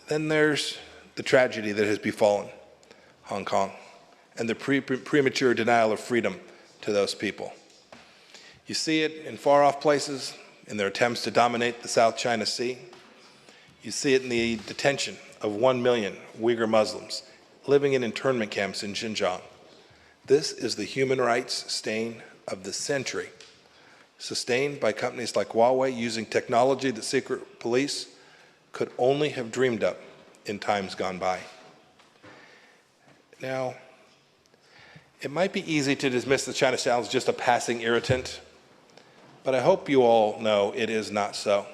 Then there's the tragedy that has befallen Hong Kong and the premature denial of freedom to those people. You see it in far-off places, in their attempts to dominate the South China Sea. You see it in the detention of 1 million Uyghur Muslims living in internment camps in Xinjiang. This is the human rights stain of the century, sustained by companies like Huawei using technology that secret police could only have dreamed up in times gone by. Now, it might be easy to dismiss the China style as just a passing irritant, but I hope you all know it is not so.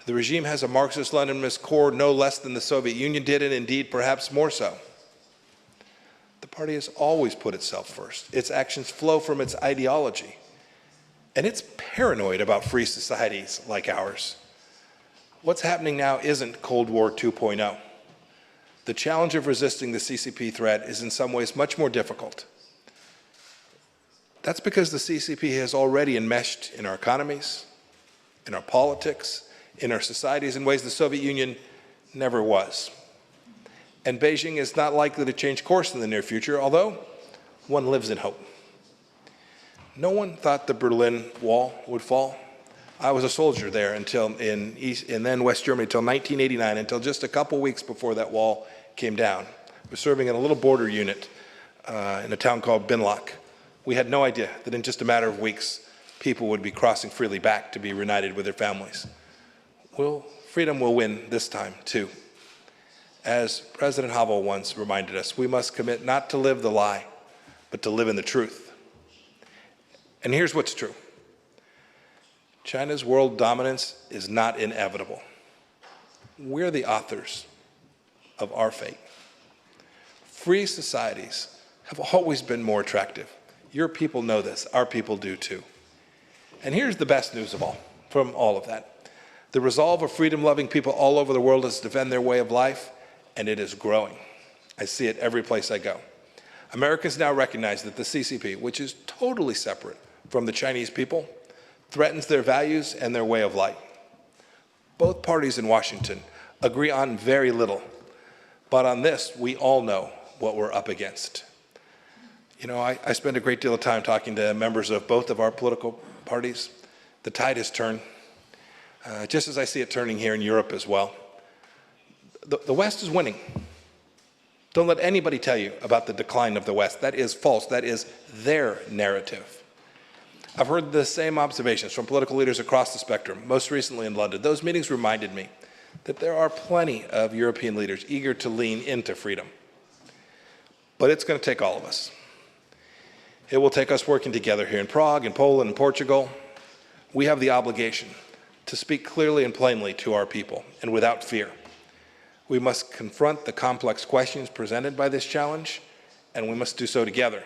The regime has a Marxist-Leninist core no less than the Soviet Union did, and indeed perhaps more so. The party has always put itself first. Its actions flow from its ideology, and it's paranoid about free societies like ours. What's happening now isn't Cold War 2.0. The challenge of resisting the CCP threat is in some ways much more difficult. That's because the CCP has already enmeshed in our economies, in our politics, in our societies in ways the Soviet Union never was. And Beijing is not likely to change course in the near future, although one lives in hope. No one thought the Berlin Wall would fall. I was a soldier there until in then West Germany until 1989, until just a couple weeks before that wall came down. I was serving in a little border unit in a town called Binlach. We had no idea that in just a matter of weeks, people would be crossing freely back to be reunited with their families. Well, freedom will win this time, too. As President Havel once reminded us, we must commit not to live the lie, but to live in the truth. And here's what's true. China's world dominance is not inevitable. We're the authors of our fate. Free societies have always been more attractive. Your people know this. Our people do too. And here's the best news of all, from all of that. The resolve of freedom-loving people all over the world is to defend their way of life, and it is growing. I see it every place I go. Americans now recognize that the CCP, which is totally separate from the Chinese people, threatens their values and their way of life. Both parties in Washington agree on very little, but on this, we all know what we're up against. You know, I spend a great deal of time talking to members of both of our political parties. The tide has turned, just as I see it turning here in Europe as well. The West is winning. Don't let anybody tell you about the decline of the West. That is false. That is their narrative. I've heard the same observations from political leaders across the spectrum, most recently in London. Those meetings reminded me that there are plenty of European leaders eager to lean into freedom. But it's going to take all of us. It will take us working together here in Prague, in Poland, and Portugal. We have the obligation to speak clearly and plainly to our people, and without fear. We must confront the complex questions presented by this challenge, and we must do so together.